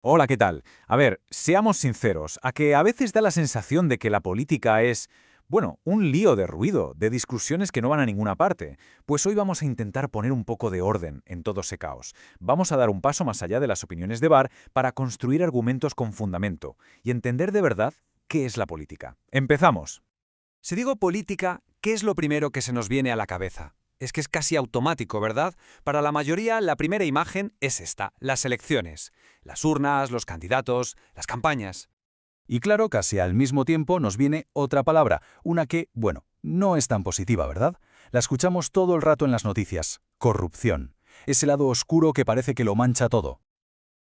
Hola, ¿qué tal? A ver, seamos sinceros, a que a veces da la sensación de que la política es, bueno, un lío de ruido, de discusiones que no van a ninguna parte. Pues hoy vamos a intentar poner un poco de orden en todo ese caos. Vamos a dar un paso más allá de las opiniones de bar para construir argumentos con fundamento y entender de verdad qué es la política. Empezamos. Si digo política, ¿qué es lo primero que se nos viene a la cabeza? Es que es casi automático, ¿verdad? Para la mayoría, la primera imagen es esta, las elecciones. Las urnas, los candidatos, las campañas. Y claro, casi al mismo tiempo nos viene otra palabra, una que, bueno, no es tan positiva, ¿verdad? La escuchamos todo el rato en las noticias: corrupción. Ese lado oscuro que parece que lo mancha todo.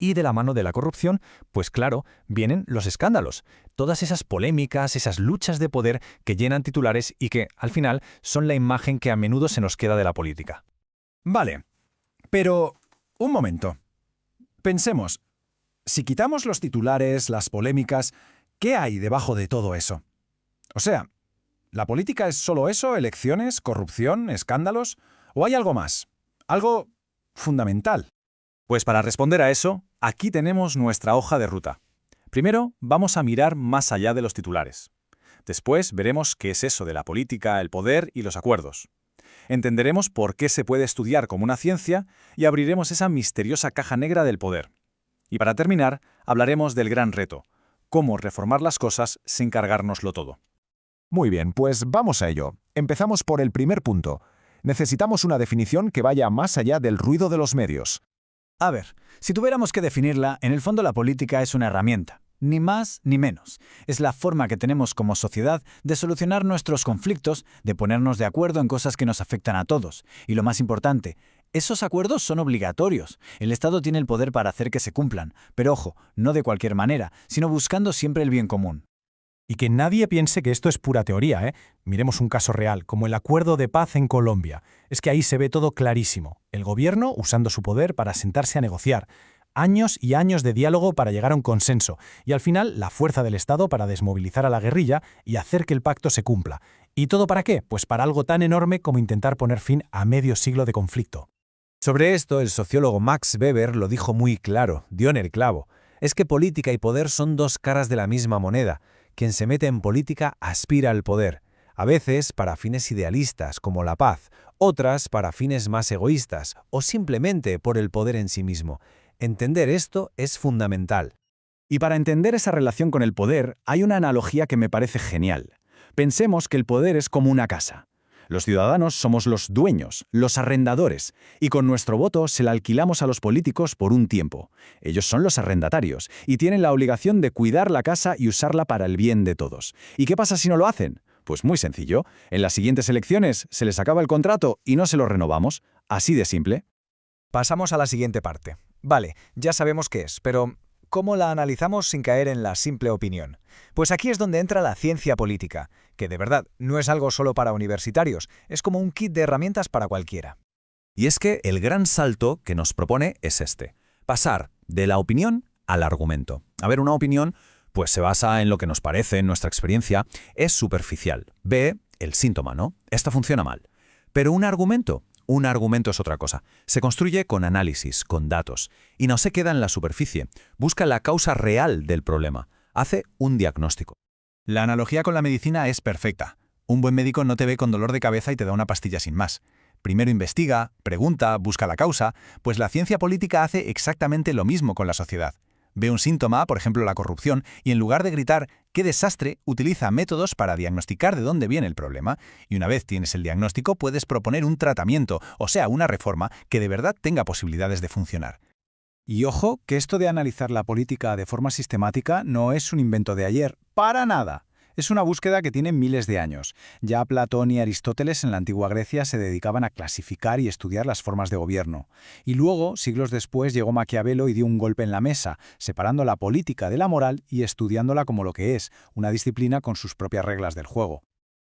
Y de la mano de la corrupción, pues claro, vienen los escándalos, todas esas polémicas, esas luchas de poder que llenan titulares y que, al final, son la imagen que a menudo se nos queda de la política. Vale, pero un momento. Pensemos, si quitamos los titulares, las polémicas, ¿qué hay debajo de todo eso? O sea, ¿la política es solo eso, elecciones, corrupción, escándalos? ¿O hay algo más? Algo fundamental. Pues para responder a eso, aquí tenemos nuestra hoja de ruta. Primero, vamos a mirar más allá de los titulares. Después veremos qué es eso de la política, el poder y los acuerdos. Entenderemos por qué se puede estudiar como una ciencia y abriremos esa misteriosa caja negra del poder. Y para terminar, hablaremos del gran reto: cómo reformar las cosas sin cargárnoslo todo. Muy bien, pues vamos a ello. Empezamos por el primer punto. Necesitamos una definición que vaya más allá del ruido de los medios. A ver, si tuviéramos que definirla, en el fondo la política es una herramienta, ni más ni menos. Es la forma que tenemos como sociedad de solucionar nuestros conflictos, de ponernos de acuerdo en cosas que nos afectan a todos. Y lo más importante, esos acuerdos son obligatorios. El Estado tiene el poder para hacer que se cumplan, pero ojo, no de cualquier manera, sino buscando siempre el bien común. Y que nadie piense que esto es pura teoría, ¿eh? Miremos un caso real, como el acuerdo de paz en Colombia. Es que ahí se ve todo clarísimo. El gobierno usando su poder para sentarse a negociar. Años y años de diálogo para llegar a un consenso. Y al final, la fuerza del Estado para desmovilizar a la guerrilla y hacer que el pacto se cumpla. ¿Y todo para qué? Pues para algo tan enorme como intentar poner fin a medio siglo de conflicto. Sobre esto, el sociólogo Max Weber lo dijo muy claro, dio en el clavo. Es que política y poder son dos caras de la misma moneda. Quien se mete en política aspira al poder, a veces para fines idealistas, como la paz, otras para fines más egoístas, o simplemente por el poder en sí mismo. Entender esto es fundamental. Y para entender esa relación con el poder, hay una analogía que me parece genial. Pensemos que el poder es como una casa. Los ciudadanos somos los dueños, los arrendadores, y con nuestro voto se la alquilamos a los políticos por un tiempo. Ellos son los arrendatarios, y tienen la obligación de cuidar la casa y usarla para el bien de todos. ¿Y qué pasa si no lo hacen? Pues muy sencillo. En las siguientes elecciones se les acaba el contrato y no se lo renovamos. Así de simple. Pasamos a la siguiente parte. Vale, ya sabemos qué es, pero ¿cómo la analizamos sin caer en la simple opinión? Pues aquí es donde entra la ciencia política, que de verdad no es algo solo para universitarios, es como un kit de herramientas para cualquiera. Y es que el gran salto que nos propone es este: pasar de la opinión al argumento. A ver, una opinión pues se basa en lo que nos parece, en nuestra experiencia, es superficial. Ve el síntoma, ¿no? Esto funciona mal. Pero un argumento es otra cosa. Se construye con análisis, con datos, y no se queda en la superficie. Busca la causa real del problema. Hace un diagnóstico. La analogía con la medicina es perfecta. Un buen médico no te ve con dolor de cabeza y te da una pastilla sin más. Primero investiga, pregunta, busca la causa, pues la ciencia política hace exactamente lo mismo con la sociedad. Ve un síntoma, por ejemplo la corrupción, y en lugar de gritar ¡qué desastre!, utiliza métodos para diagnosticar de dónde viene el problema. Y una vez tienes el diagnóstico, puedes proponer un tratamiento, o sea, una reforma que de verdad tenga posibilidades de funcionar. Y ojo, que esto de analizar la política de forma sistemática no es un invento de ayer, para nada. Es una búsqueda que tiene miles de años. Ya Platón y Aristóteles en la antigua Grecia se dedicaban a clasificar y estudiar las formas de gobierno. Y luego, siglos después, llegó Maquiavelo y dio un golpe en la mesa, separando la política de la moral y estudiándola como lo que es, una disciplina con sus propias reglas del juego.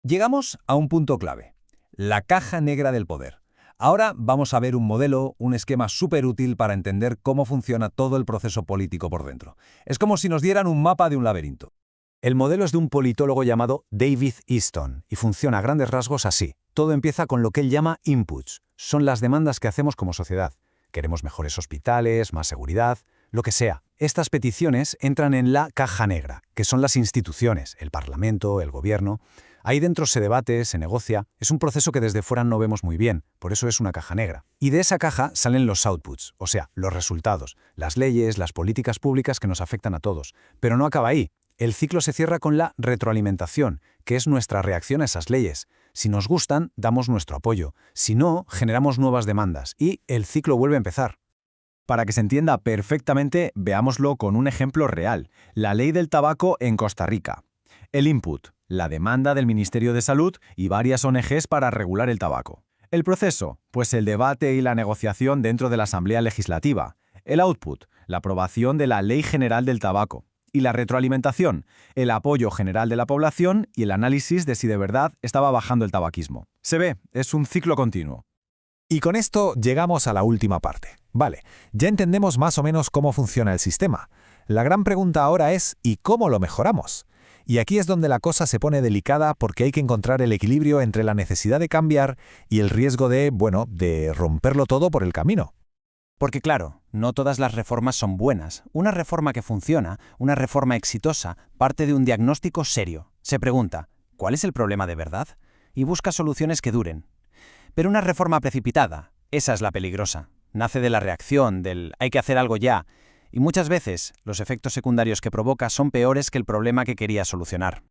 Llegamos a un punto clave: la caja negra del poder. Ahora vamos a ver un modelo, un esquema súper útil para entender cómo funciona todo el proceso político por dentro. Es como si nos dieran un mapa de un laberinto. El modelo es de un politólogo llamado David Easton y funciona a grandes rasgos así. Todo empieza con lo que él llama inputs. Son las demandas que hacemos como sociedad. Queremos mejores hospitales, más seguridad, lo que sea. Estas peticiones entran en la caja negra, que son las instituciones, el Parlamento, el Gobierno. Ahí dentro se debate, se negocia. Es un proceso que desde fuera no vemos muy bien, por eso es una caja negra. Y de esa caja salen los outputs, o sea, los resultados, las leyes, las políticas públicas que nos afectan a todos. Pero no acaba ahí. El ciclo se cierra con la retroalimentación, que es nuestra reacción a esas leyes. Si nos gustan, damos nuestro apoyo. Si no, generamos nuevas demandas y el ciclo vuelve a empezar. Para que se entienda perfectamente, veámoslo con un ejemplo real. La ley del tabaco en Costa Rica. El input, la demanda del Ministerio de Salud y varias ONGs para regular el tabaco. El proceso, pues el debate y la negociación dentro de la Asamblea Legislativa. El output, la aprobación de la Ley General del Tabaco. Y la retroalimentación, el apoyo general de la población y el análisis de si de verdad estaba bajando el tabaquismo. Se ve, es un ciclo continuo. Y con esto llegamos a la última parte. Vale, ya entendemos más o menos cómo funciona el sistema. La gran pregunta ahora es ¿y cómo lo mejoramos? Y aquí es donde la cosa se pone delicada porque hay que encontrar el equilibrio entre la necesidad de cambiar y el riesgo de romperlo todo por el camino. Porque claro, no todas las reformas son buenas. Una reforma que funciona, una reforma exitosa, parte de un diagnóstico serio. Se pregunta, ¿cuál es el problema de verdad? Y busca soluciones que duren. Pero una reforma precipitada, esa es la peligrosa. Nace de la reacción, del hay que hacer algo ya. Y muchas veces, los efectos secundarios que provoca son peores que el problema que quería solucionar.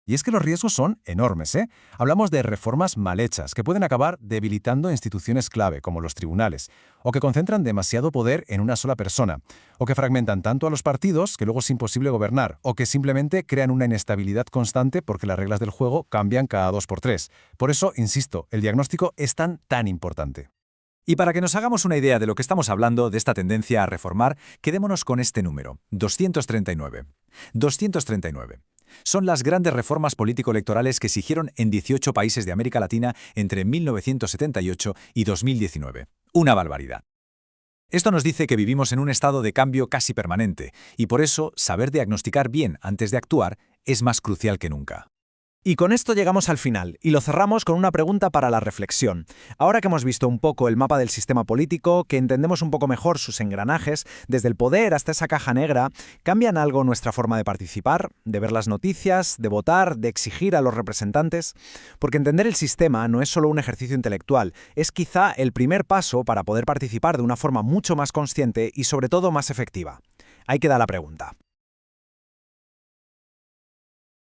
Y es que los riesgos son enormes, ¿eh? Hablamos de reformas mal hechas, que pueden acabar debilitando instituciones clave, como los tribunales, o que concentran demasiado poder en una sola persona, o que fragmentan tanto a los partidos que luego es imposible gobernar, o que simplemente crean una inestabilidad constante porque las reglas del juego cambian cada 2x3. Por eso, insisto, el diagnóstico es tan importante. Y para que nos hagamos una idea de lo que estamos hablando, de esta tendencia a reformar, quedémonos con este número, 239. 239. Son las grandes reformas político-electorales que se hicieron en 18 países de América Latina entre 1978 y 2019. Una barbaridad. Esto nos dice que vivimos en un estado de cambio casi permanente, y por eso saber diagnosticar bien antes de actuar es más crucial que nunca. Y con esto llegamos al final, y lo cerramos con una pregunta para la reflexión. Ahora que hemos visto un poco el mapa del sistema político, que entendemos un poco mejor sus engranajes, desde el poder hasta esa caja negra, ¿cambian algo nuestra forma de participar, de ver las noticias, de votar, de exigir a los representantes? Porque entender el sistema no es solo un ejercicio intelectual, es quizá el primer paso para poder participar de una forma mucho más consciente y sobre todo más efectiva. Ahí queda la pregunta.